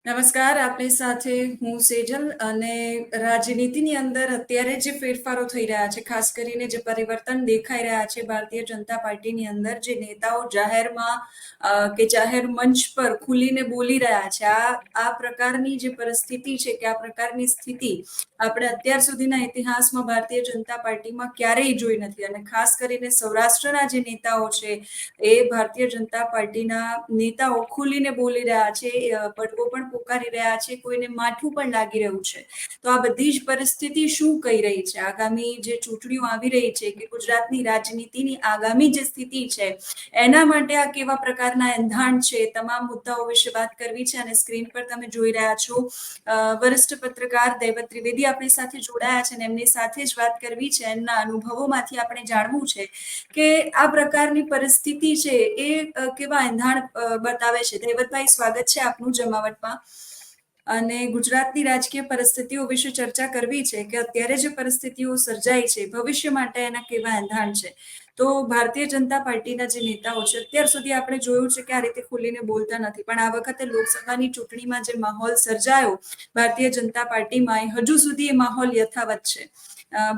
નમસ્કાર, આપની સાથે હું સેજલ અને રાજનીતિની અંદર અત્યારે જે ફેરફારો થઈ રહ્યા છે, ખાસ કરીને જે પરિવર્તન દેખાઈ રહ્યા છે ભારતીય જનતા પાર્ટીની અંદર, જે નેતાઓ જાહેરમાં કે જાહેર મંચ પર ખુલીને બોલી રહ્યા છે, આ પ્રકારની જે પરિસ્થિતિ છે કે આ પ્રકારની સ્થિતિ આપણે અત્યાર સુધીના ઇતિહાસમાં ભારતીય જનતા પાર્ટીમાં ક્યારેય જોઈ નથી. અને ખાસ કરીને સૌરાષ્ટ્રના જે નેતાઓ છે એ ભારતીય જનતા પાર્ટીના નેતાઓ ખુલીને બોલી રહ્યા છે, પડવો પણ પોકારી રહ્યા છે, કોઈને માઠું પણ લાગી રહ્યું છે. તો આ બધી જ પરિસ્થિતિ શું કહી રહી છે? આગામી જે ચૂંટણીઓ આવી રહી છે કે ગુજરાતની રાજનીતિની આગામી જે સ્થિતિ છે એના માટે આ કેવા પ્રકારના એંધાણ છે, તમામ મુદ્દાઓ વિશે વાત કરવી છે. અને સ્ક્રીન પર તમે જોઈ રહ્યા છો વરિષ્ઠ પત્રકાર દૈવત ત્રિવેદી આપણી સાથે જોડાયા છે અને એમની સાથે જ વાત કરવી છે. એમના અનુભવોમાંથી આપણે જાણવું છે કે આ પ્રકારની પરિસ્થિતિ છે એ કેવા એંધાણ બતાવે છે. દૈવતભાઈ, સ્વાગત છે આપનું જમાવટમાં. અને ગુજરાતની રાજકીય પરિસ્થિતિઓ વિશે ચર્ચા કરવી છે કે અત્યારે જે પરિસ્થિતિઓ સર્જાઈ છે ભવિષ્ય માટે એના કેવા એંધાણ છે. તો ભારતીય જનતા પાર્ટીના જે નેતાઓ છે, અત્યાર સુધી આપણે જોયું છે કે આ રીતે ખુલીને બોલતા નથી, પણ આ વખતે લોકસભાની ચૂંટણીમાં જે માહોલ સર્જાયો ભારતીય જનતા પાર્ટીમાં, હજુ સુધી એ માહોલ યથાવત છે.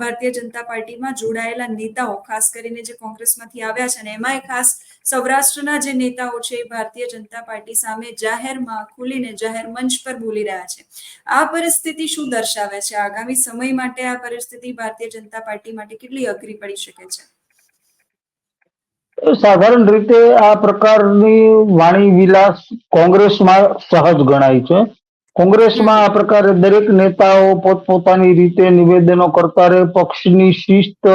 ભારતીય જનતા પાર્ટીમાં જોડાયેલા નેતાઓ, ખાસ કરીને જે કોંગ્રેસમાંથી આવ્યા છે, અને એમાંય ખાસ સૌરાષ્ટ્રના જે નેતાઓ છે એ ભારતીય જનતા પાર્ટી સામે જાહેરમાં ખુલીને જાહેર મંચ પર બોલી રહ્યા છે. આ પરિસ્થિતિ શું દર્શાવે છે? આગામી સમય માટે આ પરિસ્થિતિ ભારતીય જનતા પાર્ટી માટે કેટલી અઘરી પડી શકે છે? સાધારણ રીતે આ પ્રકારની વાણી વિલાસ કોંગ્રેસમાં સહજ ગણાય છે. કોંગ્રેસમાં આ પ્રકારે દરેક નેતાઓ પોતપોતાની રીતે નિવેદનો કરતા રહે, પક્ષની શિસ્ત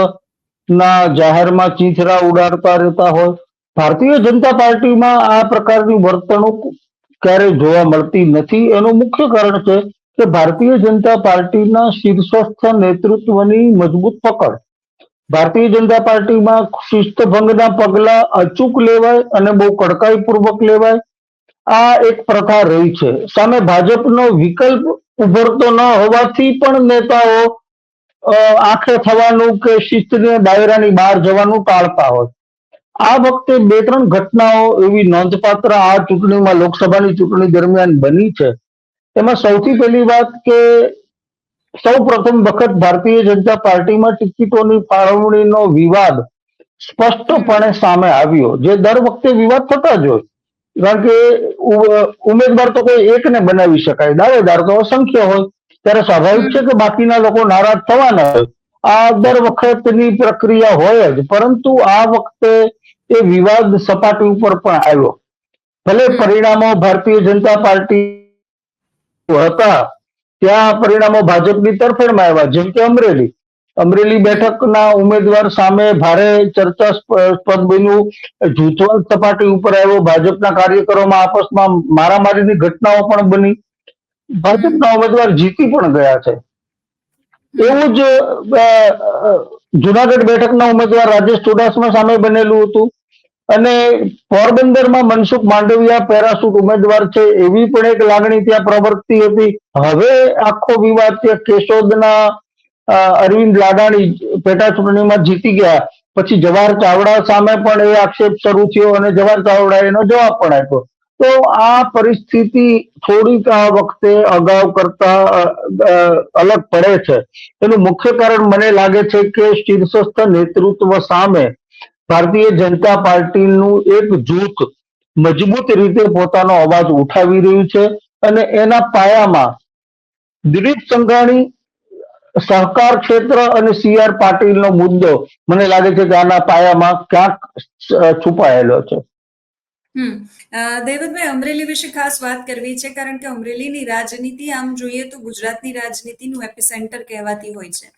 ના જાહેરમાં ચીંથરા ઉડાડતા રહેતા હોય. ભારતીય જનતા પાર્ટીમાં આ પ્રકારની વર્તણૂક ક્યારેય જોવા મળતી નથી. એનું મુખ્ય કારણ છે કે ભારતીય જનતા પાર્ટીના શીર્ષસ્થ નેતૃત્વની મજબૂત પકડ. ભારતીય જનતા પાર્ટીમાં શિસ્તભંગના પગલા અચૂક લેવાય અને બહુ કડકાઈપૂર્વક લેવાય, આ એક પ્રથા રહી છે. સામે ભાજપનો વિકલ્પ ઉભરતો ન હોવાથી પણ નેતાઓ આંખે થવાનું કે શિસ્તની દાયરાની બહાર જવાનું ટાળતા હોય. આ વખતે બે ત્રણ ઘટનાઓ એવી નોંધપાત્ર આ ચૂંટણીમાં, લોકસભાની ચૂંટણી દરમિયાન બની છે. એમાં સૌથી પહેલી વાત કે સૌ પ્રથમ વખત ભારતીય જનતા પાર્ટીમાં ટિકિટોની ફાળવણીનો વિવાદ સ્પષ્ટપણે સામે આવ્યો, જે દર વખતે વિવાદ થતા જ હોય. કારણ કે ઉમેદવાર તો કોઈ એકને બનાવી શકાય, દાવેદાર તો અસંખ્ય હોય, ત્યારે સ્વાભાવિક છે કે બાકીના લોકો નારાજ થવાના હોય. આ દર વખતની પ્રક્રિયા હોય જ, પરંતુ આ વખતે એ વિવાદ સપાટી ઉપર પણ આવ્યો. ભલે પરિણામો ભારતીય જનતા પાર્ટી હતા ત્યાં પરિણામો ભાજપની તરફેણમાં આવ્યા, જેમ કે અમરેલી બેઠકના ઉમેદવાર સામે ભારે ચર્ચાસ્પદ બન્યું. જૂથવાદ સપાટી ઉપર આવ્યો. ભાજપના કાર્યકરોમાં આપસમાં મારામારીની ઘટનાઓ પણ બની. ભાજપના ઉમેદવાર જીતી પણ ગયા છે. એવું જ જુનાગઢ બેઠકના ઉમેદવાર રાજેશ ચુડાસમા સામે બનેલું હતું. અને પોરબંદરમાં મનસુખ માંડવિયા પેરાસૂટ ઉમેદવાર છે, એવી પણ એક લાગણી ત્યાં પ્રવર્તતી હતી. હવે આખો વિવાદ છે. કેશોદના અરવિંદ લાડાણી પેટા ચૂંટણીમાં જીતી ગયા પછી જવાહર ચાવડા સામે પણ એ આક્ષેપ શરૂ થયો અને જવાહર ચાવડાએ એનો જવાબ પણ આપ્યો. તો આ પરિસ્થિતિ થોડીક આ વખતે અગાઉ કરતા અલગ પડે છે. એનું મુખ્ય કારણ મને લાગે છે કે શીર્ષસ્થ નેતૃત્વ સામે ભારતીય જનતા પાર્ટીનું એક જૂથ મજબૂત રીતે પોતાનો અવાજ ઉઠાવી રહ્યું છે. અને એના પાયામાં દિલીપ સંઘાણી, સહકાર ક્ષેત્ર અને સી.આર. પાટીલનો મુદ્દો મને લાગે છે કે આના પાયામાં ક્યાંક છુપાયેલો છે. દૈવતભાઈ, અમરેલી વિશે ખાસ વાત કરવી છે, કારણ કે અમરેલીની રાજનીતિ આમ જોઈએ તો ગુજરાતની રાજનીતિનું એપિસેન્ટર કહેવાતી હોય છે.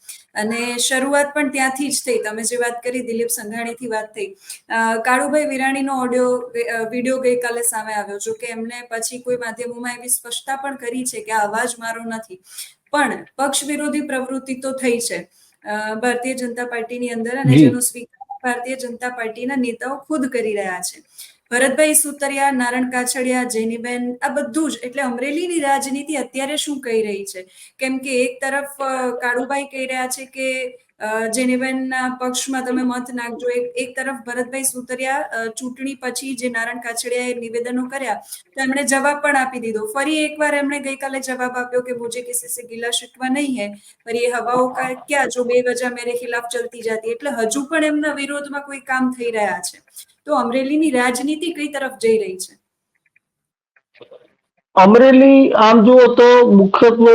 અને શરૂઆત પણ ત્યાંથી જ થઈ. તમે જે વાત કરી દિલીપ સંઘાણીથી વાત થઈ. કાળુભાઈ વિરાણીનો વિડીયો ગઈકાલે સામે આવ્યો, જો કે એમને પછી કોઈ માધ્યમોમાં એવી સ્પષ્ટતા પણ કરી છે કે આ અવાજ મારો નથી, પણ પક્ષ વિરોધી પ્રવૃત્તિ તો થઈ છે ભારતીય જનતા પાર્ટીની અંદર, અને જેનો સ્વીકાર ભારતીય જનતા પાર્ટીના નેતાઓ ખુદ કરી રહ્યા છે. ભરતભાઈ સુતરિયા, નારણ કાછડિયા, જેનીબેન, આ બધું જ, એટલે અમરેલીની રાજનીતિ અત્યારે શું કહી રહી છે? કેમ કે એક તરફ કાળુભાઈ કહી રહ્યા છે કે જેનીબેનના પક્ષમાં તમે મત નાખજો. એક તરફ ભરતભાઈ સુતરિયા ચૂંટણી પછી જે નારણ કાછડિયાએ નિવેદનો કર્યા તો એમણે જવાબ પણ આપી દીધો. ફરી એકવાર એમણે ગઈકાલે જવાબ આપ્યો કે મુझे किसी से गिला शिकवा नहीं है पर ये हवाओं का क्या जो बेवजह मेरे खिलाफ चलती जाती. એટલે હજુ પણ એમના વિરોધમાં કોઈ કામ થઈ રહ્યા છે. તો અમરેલીની રાજનીતિ કઈ તરફ જઈ રહી છે? અમરેલી આમ જુઓ તો મુખ્યત્વે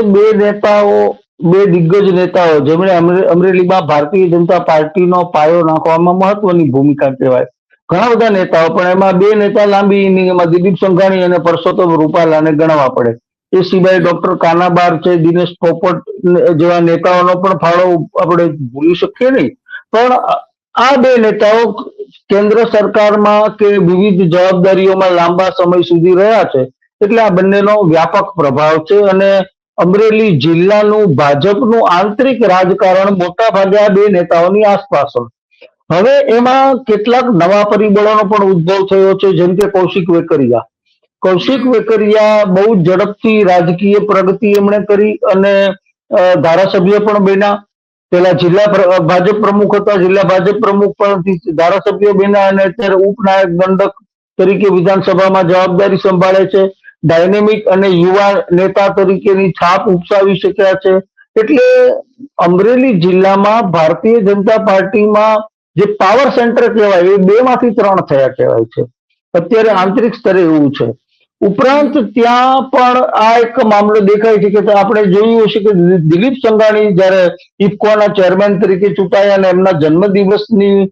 બે દિગ્ગજ નેતાઓ જેમણે અમરેલીમાં ભારતીય જનતા પાર્ટીનો પાયો નાખવામાં મહત્વની ભૂમિકા કહેવાય. ઘણા બધા નેતાઓ, પણ એમાં બે નેતા લાંબી ઇનિંગમાં દિલીપ સંઘાણી અને પરસોત્તમ રૂપાલાને ગણવા પડે. એ સિવાય ડોક્ટર કાનાબાર છે, દિનેશ પોપટ જેવા નેતાઓનો પણ ફાળો આપણે ભૂલી શકીએ નહીં. પણ આ બે નેતાઓ કેન્દ્ર સરકારમાં કે વિવિધ જવાબદારીઓમાં લાંબા સમય સુધી રહ્યા છે, એટલે આ બંનેનો વ્યાપક પ્રભાવ છે. અને અમરેલી જિલ્લાનું ભાજપનું આંતરિક રાજકારણ મોટા ભાગે આ બે નેતાઓની આસપાસ હોય. હવે એમાં કેટલાક નવા પરિબળોનો પણ ઉદ્ભવ થયો છે, જેમ કે કૌશિક વેકરિયા બહુ ઝડપથી રાજકીય પ્રગતિ એમણે કરી અને ધારાસભ્ય પણ બન્યા. પેલા જિલ્લા ભાજપ પ્રમુખ હતા, જિલ્લા ભાજપ પ્રમુખ પણ ધારાસભ્ય બન્યા અને અત્યારે ઉપનાયક દંડક તરીકે વિધાનસભામાં જવાબદારી સંભાળે છે. ડાયનેમિક અને યુવા નેતા તરીકેની છાપ ઉપસાવી શક્યા છે. એટલે અમરેલી જિલ્લામાં ભારતીય જનતા પાર્ટીમાં જે પાવર સેન્ટર કહેવાય એ 2 માંથી 3 થયા કહેવાય છે અત્યારે આંતરિક સ્તરે એવું છે. ઉપરાંત ત્યાં પણ આ એક મામલો દેખાય છે કે આપણે જોયું હશે કે દિલીપ સંઘાણી જયારે ઇફકોના ચેરમેન તરીકે ચૂંટાયા અને એમના જન્મદિવસની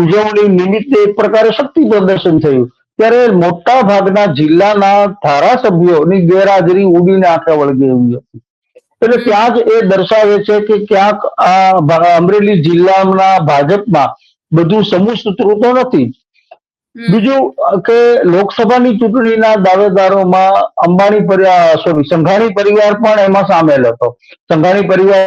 ઉજવણી નિમિત્તે એક પ્રકારે શક્તિ પ્રદર્શન થયું, ત્યારે મોટા ભાગના જિલ્લાના ધારાસભ્યોની ગેરહાજરી ઉડીને આંખે વળગે એવી હતી. એટલે ત્યાં જ એ દર્શાવે છે કે ક્યાંક આ અમરેલી જિલ્લાના ભાજપમાં બધું સમૂહ સૂત્રું તો નથી. બીજું કે લોકસભાની ચૂંટણીના દાવેદારોમાં સંઘાણી પરિવાર પણ એમાં સામેલ હતો. સંઘાણી પરિવાર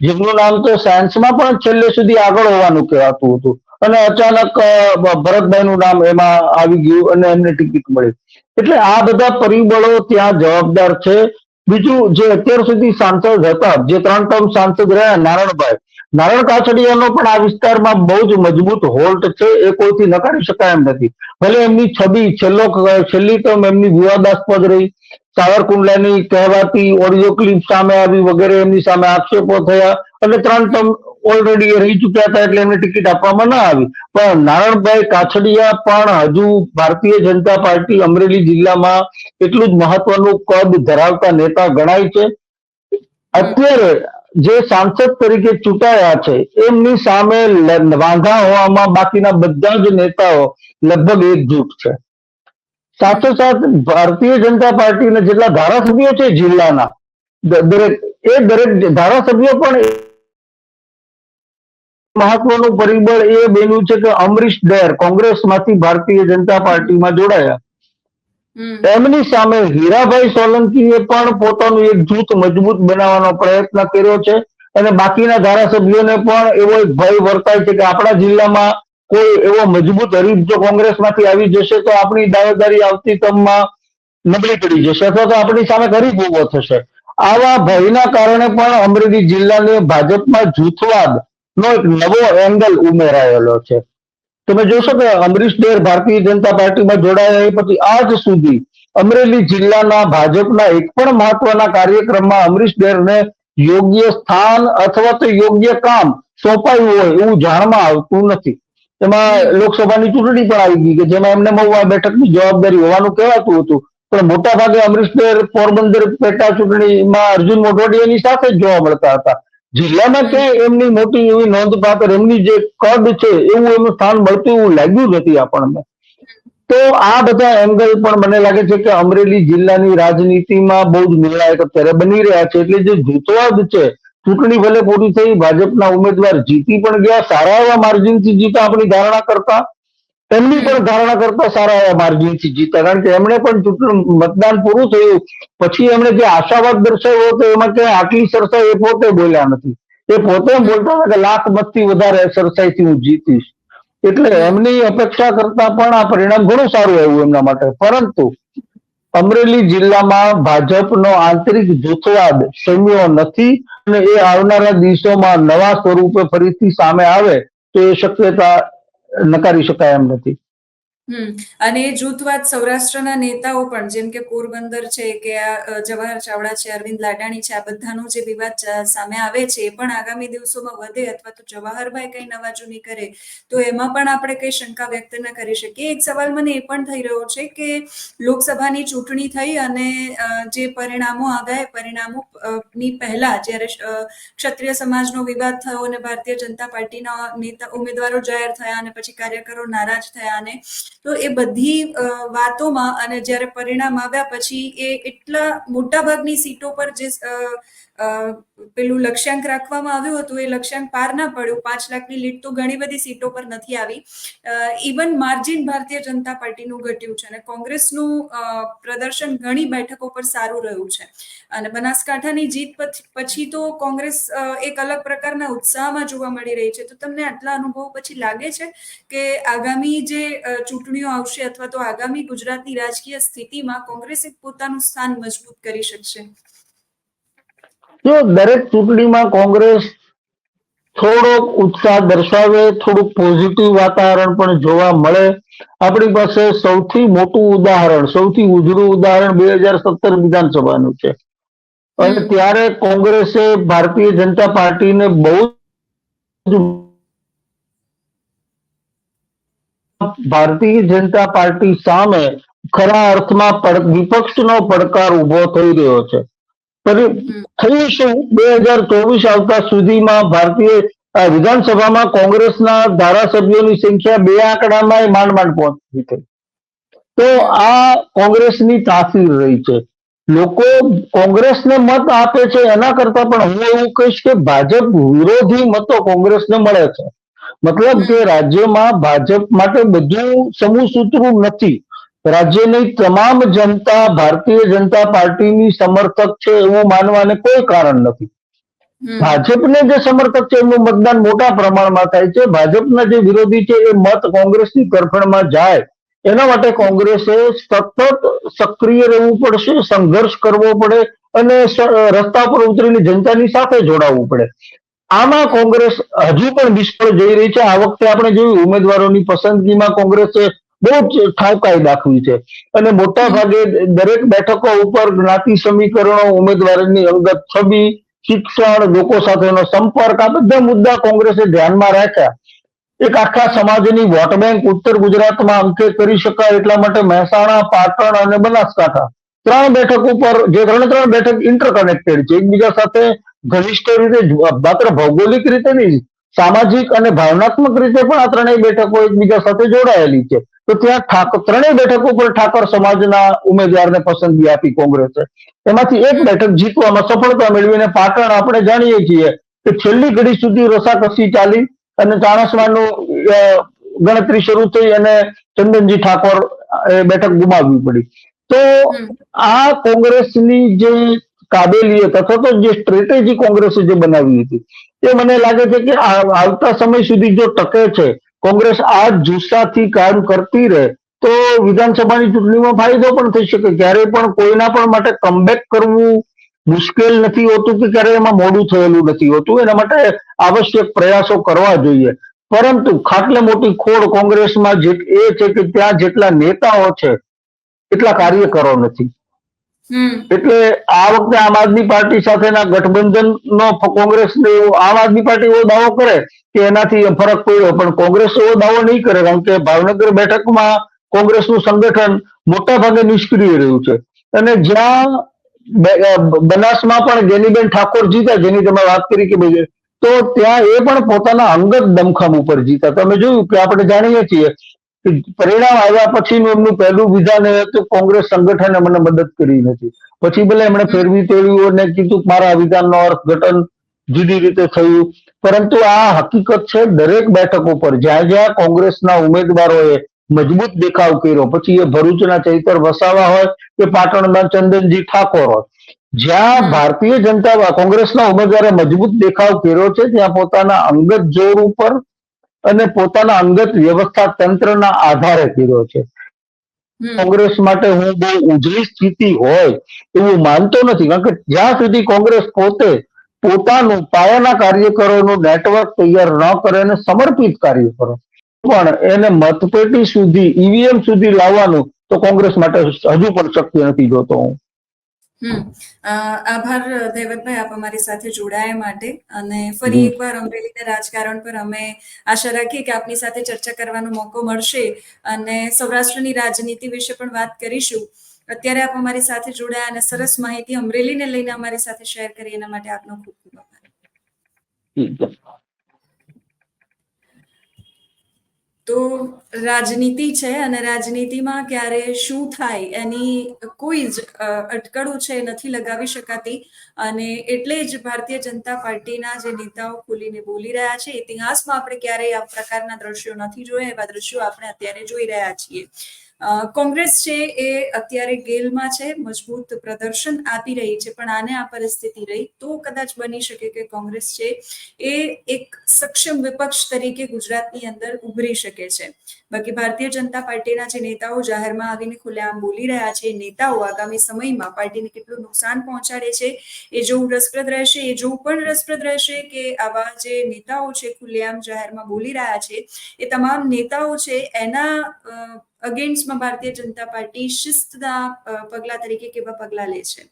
જેમનું નામ તો સાયન્સમાં પણ છેલ્લે સુધી આગળ હોવાનું કહેવાતું હતું, અને અચાનક ભરતભાઈનું નામ એમાં આવી ગયું અને એમને ટિકિટ મળી. એટલે આ બધા પરિબળો ત્યાં જવાબદાર છે. બીજું, જે અત્યાર સુધી સાંસદ હતા, જે 3 ટર્મ સાંસદ રહ્યા, નારણ કાછડિયાનો પણ આ વિસ્તારમાં બહુ જ મજબૂત હોલ્ટ છે, એ કોઈથી નકારી શકાય એમ નથી. ભલે એમની છબી છેલ્લી ટર્મ એમની વિવાદાસ્પદ રહી, સાવરકુંડલાની કહેવાતી ઓડિયો ક્લિપ સામે આવી વગેરે એમની સામે આક્ષેપો થયા અને 3 ટર્મ ઓલરેડી રહી ચુક્યા હતા એટલે એમને ટિકિટ આપવામાં ના આવી. પણ નારણભાઈ કાછડિયા પણ હજુ ભારતીય જનતા પાર્ટી અમરેલી જિલ્લામાં એટલું જ મહત્વનું કદ ધરાવતા નેતા ગણાય છે. અત્યારે જે સાંસદ તરીકે ચૂંટાયા છે એમની સામે વાંધા હોવામાં બાકીના બધા જ નેતાઓ લગભગ એકજૂટ છે. સાથોસાથ ભારતીય જનતા પાર્ટીના જેટલા ધારાસભ્યો છે જિલ્લાના, દરેક ધારાસભ્યો પણ મહત્વનું પરિબળ એ બન્યું છે કે અમરીશ ડેર કોંગ્રેસમાંથી ભારતીય જનતા પાર્ટીમાં જોડાયા. એમની સામે હીરાભાઈ સોલંકીએ પણ પોતાનું એક જૂથ મજબૂત બનાવવાનો પ્રયત્ન કર્યો છે અને બાકીના ધારાસભ્યોને પણ એવો એક ભય વર્તાય છે કે આપણા જિલ્લામાં કોઈ એવો મજબૂત હરીફ જો કોંગ્રેસમાંથી આવી જશે તો આપણી દાવેદારી આવતી ટર્મમાં નબળી પડી જશે અથવા તો આપણી સામે હરીફ ઉભો થશે. આવા ભયના કારણે પણ અમરેલી જિલ્લાને ભાજપમાં જૂથવાદ નો એક નવો એંગલ ઉમેરાયેલો છે. તમે જોશો કે અમરીશ ડેર ભારતીય જનતા પાર્ટીમાં જોડાયા એ પછી આજ સુધી અમરેલી જિલ્લાના ભાજપના એક પણ મહત્વના કાર્યક્રમમાં અમરીશ ડેરને યોગ્ય સ્થાન અથવા તો યોગ્ય કામ સોંપાયું હોય એવું જાણમાં આવતું નથી. એમાં લોકસભાની ચૂંટણી પણ આવી ગઈ કે જેમાં એમને મહુવા બેઠકની જવાબદારી હોવાનું કહેવાતું હતું, પણ મોટા ભાગે અમરીશ ડેર પોરબંદર પેટા ચૂંટણીમાં અર્જુન મોઢવાડિયાની સાથે જ જોવા મળતા હતા. જિલ્લામાં ક્યાંય એમની મોટી એવી નોંધપાત્ર એમની જે કદ છે એવું એમનું સ્થાન મળતું એવું લાગ્યું નથી આપણને. તો આ બધા એંગલ પણ મને લાગે છે કે અમરેલી જિલ્લાની રાજનીતિમાં બહુ જ નિર્ણાયક અત્યારે બની રહ્યા છે. એટલે જે જૂથવાદ છે, ચૂંટણી ભલે પૂરી થઈ, ભાજપના ઉમેદવાર જીતી પણ ગયા, સારા એવા માર્જિનથી જીતા, આપણી ધારણા કરતા એમની પણ ધારણા કરતા સારા એવા માર્જિનથી જીતા, કારણ કે એમણે પણ મતદાન પૂરું થયું પછી એમણે જે આશાવાદ દર્શાવ્યો હતો એમાં ક્યાંય આટલી સરસાઈ એ પોતે બોલ્યા નથી. એ પોતે બોલતા હતા કે લાખ મતથી વધારે સરસાઈથી હું જીતીશ. એટલે એમની અપેક્ષા કરતા પણ આ પરિણામ ઘણું સારું આવ્યું એમના માટે. પરંતુ અમરેલી જિલ્લામાં ભાજપનો આંતરિક જૂથવાદ શમ્યો નથી અને એ આવનારા દિવસોમાં નવા સ્વરૂપે ફરીથી સામે આવે તો એ શક્યતા નકારી શકાય એમ નથી. અને એ જૂથવાદ સૌરાષ્ટ્રના નેતાઓ પણ, જેમ કે પોરબંદર છે કે આ જવાહર ચાવડા છે, અરવિંદ લાડાણી છે, આ બધાનો જે વિવાદ સામે આવે છે એ પણ આગામી દિવસોમાં વધે અથવા તો જવાહરભાઈ કઈ નવાજૂની કરે તો એમાં પણ આપણે કઈ શંકા વ્યક્ત ન કરી શકીએ. એક સવાલ મને એ પણ થઈ રહ્યો છે કે લોકસભાની ચૂંટણી થઈ અને જે પરિણામો આવ્યા એ પરિણામો ની પહેલા જ્યારે ક્ષત્રિય સમાજનો વિવાદ થયો અને ભારતીય જનતા પાર્ટીના ઉમેદવારો જાહેર થયા અને પછી કાર્યકરો નારાજ થયા અને તો એ બધી વાતોમાં અને જ્યારે પરિણામ આવ્યા પછી એ એટલા મોટા ભાગની સીટો પર જે પેલું લક્ષ્યાંક રાખવામાં આવ્યું હતું એ લક્ષ્યાંક પાર ના પડ્યું. 5 લાખની લીડ તો ઘણી બધી સીટો પર નથી આવી. ઇવન માર્જિન ભારતીય જનતા પાર્ટીનું ઘટ્યું છે અને કોંગ્રેસનું પ્રદર્શન ઘણી બેઠકો પર સારું રહ્યું છે અને બનાસકાંઠાની જીત પછી તો કોંગ્રેસ એક અલગ પ્રકારના ઉત્સાહમાં જોવા મળી રહી છે. તો તમને આટલા અનુભવ પછી લાગે છે કે આગામી જે ચૂંટણીઓ આવશે અથવા તો આગામી ગુજરાતની રાજકીય સ્થિતિમાં કોંગ્રેસે પોતાનું સ્થાન મજબૂત કરી શકશે? જો દરેક ચૂંટણીમાં કોંગ્રેસ થોડોક ઉત્સાહ દર્શાવે, થોડુંક પોઝિટિવ વાતાવરણ પણ જોવા મળે. આપણી પાસે સૌથી મોટું ઉદાહરણ, સૌથી ઉજળું ઉદાહરણ 2017 વિધાનસભાનું છે અને ત્યારે કોંગ્રેસે ભારતીય જનતા પાર્ટીને બહુ જ ભારતીય જનતા પાર્ટી સામે ખરા અર્થમાં વિપક્ષનો પડકાર ઉભો થઈ રહ્યો છે. થયું શું, 2024 આવતા સુધીમાં ભારતીય વિધાનસભામાં કોંગ્રેસના ધારાસભ્યોની સંખ્યા 2 આંકડામાં માંડ પહોંચી હતી. તો આ કોંગ્રેસની તાસીર રહી છે. લોકો કોંગ્રેસને મત આપે છે એના કરતા પણ હું એવું કહીશ કે ભાજપ વિરોધી મતો કોંગ્રેસને મળે છે. મતલબ કે રાજ્યમાં ભાજપ માટે બધું સમૂહ સૂત્રું નથી. રાજ્યની તમામ જનતા ભારતીય જનતા પાર્ટીની સમર્થક છે એવું માનવાને કોઈ કારણ નથી. ભાજપને જે સમર્થક છે એમનું મતદાન મોટા પ્રમાણમાં થાય છે. ભાજપના જે વિરોધી છે એ મત કોંગ્રેસની તરફેણમાં જાય એના માટે કોંગ્રેસે સતત સક્રિય રહેવું પડશે, સંઘર્ષ કરવો પડે અને રસ્તા પર ઉતરીને જનતાની સાથે જોડાવવું પડે. આમાં કોંગ્રેસ હજુ પણ નિષ્ફળ જઈ રહી છે. આ વખતે આપણે જોયું ઉમેદવારોની પસંદગીમાં કોંગ્રેસે બહુ જ ઠાવકાઈ દાખવી છે અને મોટા ભાગે દરેક બેઠકો ઉપર જ્ઞાતિ સમીકરણો, ઉમેદવારોની અંગત છબી, શિક્ષણ, લોકો સાથેનો સંપર્ક, આ બધા મુદ્દા કોંગ્રેસે ધ્યાનમાં રાખ્યા. એક આખા સમાજની વોટ બેંક ઉત્તર ગુજરાતમાં અંકે કરી શકાય એટલા માટે મહેસાણા, પાટણ અને બનાસકાંઠા 3 બેઠક ઉપર, જે 3 બેઠક ઇન્ટરકનેક્ટેડ છે એકબીજા સાથે ઘનિષ્ઠ રીતે, માત્ર ભૌગોલિક રીતે નહીં, સામાજિક અને ભાવનાત્મક રીતે પણ આ 3 બેઠકો એકબીજા સાથે જોડાયેલી છે. તો ત્યાં 3 બેઠકો પર ઠાકોર સમાજના ઉમેદવારને પસંદગી આપી કોંગ્રેસે. એમાંથી એક બેઠક જીતવામાં સફળતા મેળવીને પાટણ આપણે જાણીએ છીએ કે છેલ્લી ઘડી સુધી રસાકસી ચાલી અને ચાણસ્માનું ગણતરી શરૂ થઈ અને ચંદનજી ઠાકોર બેઠક ગુમાવવી પડી. તો આ કોંગ્રેસની જે કાબેલિયત અથવા તો જે સ્ટ્રેટેજી કોંગ્રેસે જે બનાવી હતી એ મને લાગે છે કે આવતા સમય સુધી જો ટકે છે, કોંગ્રેસ આ જુસ્સાથી કામ કરતી રહે તો વિધાનસભાની ચૂંટણીમાં ફાયદો પણ થઈ શકે. ક્યારેય પણ કોઈના પણ માટે કમબેક કરવું મુશ્કેલ નથી હોતું કે ક્યારેય એમાં મોડું થયેલું નથી હોતું. એના માટે આવશ્યક પ્રયાસો કરવા જોઈએ. પરંતુ ખાટલે મોટી ખોડ કોંગ્રેસમાં એ છે કે ત્યાં જેટલા નેતાઓ છે એટલા કાર્યકરો નથી. એટલે આ વખતે આમ આદમી પાર્ટી સાથેના ગઠબંધનનો કોંગ્રેસને આમ આદમી પાર્ટી એવો દાવો કરે કે એનાથી ફરક પડ્યો, પણ કોંગ્રેસ એવો દાવો નહીં કરે કારણ કે ભાવનગર બેઠકમાં કોંગ્રેસનું સંગઠન મોટા ભાગે નિષ્ક્રિય રહ્યું છે અને જ્યાં બનાસમાં પણ ગેનીબેન ઠાકોર જીત્યા, જેની તમે વાત કરી કે ભાઈ, તો ત્યાં એ પણ પોતાના અંગત દમખમ ઉપર જીત્યા. તમે જોયું કે આપણે જાણીએ છીએ કે પરિણામ આવ્યા પછીનું એમનું પહેલું વિધાન એ હતું કોંગ્રેસ સંગઠને મને મદદ કરી નથી. પછી ભલે એમણે ફેરવી તેડ્યું અને કીધું મારા વિધાનનો અર્થઘટન જુદી રીતે થયું, પરંતુ આ હકીકત છે દરેક બેઠક ઉપર જ્યાં જ્યાં કોંગ્રેસના ઉમેદવારોએ મજબૂત દેખાવ કર્યો, પછી એ ભરૂચના ચૈતર વસાવા હોય કે પાટણના ચંદનજી ઠાકોર હોય, જ્યાં ભારતીય જનતા કોંગ્રેસના ઉમેદવારે મજબૂત દેખાવ કર્યો છે ત્યાં પોતાના અંગત જોર ઉપર અને પોતાના અંગત વ્યવસ્થા તંત્રના આધારે કર્યો છે. હમ કોંગ્રેસ માટે હું બહુ ઉજળી સ્થિતિ હોય એવું માનતો નથી, કારણ કે જ્યાં સુધી કોંગ્રેસ પોતે પોતાનું પાયાના કાર્યકરોનું નેટવર્ક તૈયાર ન કરે અને સમર્પિત કાર્ય કરે પણ એને મતપેટી સુધી ઈવીએમ સુધી લાવવાનું તો કોંગ્રેસ માટે હજુ પણ શક્ય નથી જોતો હું. આભાર દૈવતભાઈ, આપ અમારી સાથે જોડાયા માટે. અને ફરી એકવાર અમરેલીના રાજકારણ પર અમે આશા રાખીએ કે આપની સાથે ચર્ચા કરવાનો મોકો મળશે અને સૌરાષ્ટ્રની રાજનીતિ વિશે પણ વાત કરીશું. અત્યારે આપ અમારી સાથે જોડાયા અને સરસ માહિતી અમરેલીને લઈને અમારી સાથે શેર કરી એના માટે આપનો ખૂબ ખૂબ આભાર. તો રાજનીતિ છે અને રાજનીતિમાં ક્યારે શું થાય એની કોઈ જ અટકળો છે નથી લગાવી શકાતી. અને એટલે જ ભારતીય જનતા પાર્ટીના જે નેતાઓ ખુલીને બોલી રહ્યા છે, ઇતિહાસમાં આપણે ક્યારેય આ પ્રકારના દ્રશ્યો નથી જોયા, એવા દ્રશ્યો આપણે અત્યારે જોઈ રહ્યા છીએ. કોંગ્રેસ છે એ અત્યારે ગેલમાં છે, મજબૂત પ્રદર્શન આપી રહી છે, પણ આને આ પરિસ્થિતિ રહી તો કદાચ બની શકે કે કોંગ્રેસ છે એ એક સક્ષમ વિપક્ષ તરીકે ગુજરાતની અંદર ઉભરી શકે છે. બાકી ભારતીય જનતા પાર્ટીના જે નેતાઓ જાહેરમાં આવીને ખુલ્લેઆમ બોલી રહ્યા છે, નેતાઓ આગામી સમયમાં પાર્ટીને કેટલું નુકસાન પહોંચાડે છે એ જોવું રસપ્રદ રહેશે. એ જોવું પણ રસપ્રદ રહેશે કે આવા જે નેતાઓ છે ખુલ્લેઆમ જાહેરમાં બોલી રહ્યા છે, એ તમામ નેતાઓ છે એના અગેન્સ્ટમાં ભારતીય જનતા પાર્ટી શિસ્તના પગલા તરીકે કેવા પગલા લે છે.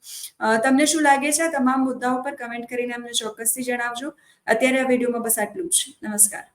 તમને શું લાગે છે? આ તમામ મુદ્દાઓ પર કમેન્ટ કરીને અમને ચોક્કસથી જણાવજો. અત્યારે આ વિડીયોમાં બસ આટલું જ. નમસ્કાર.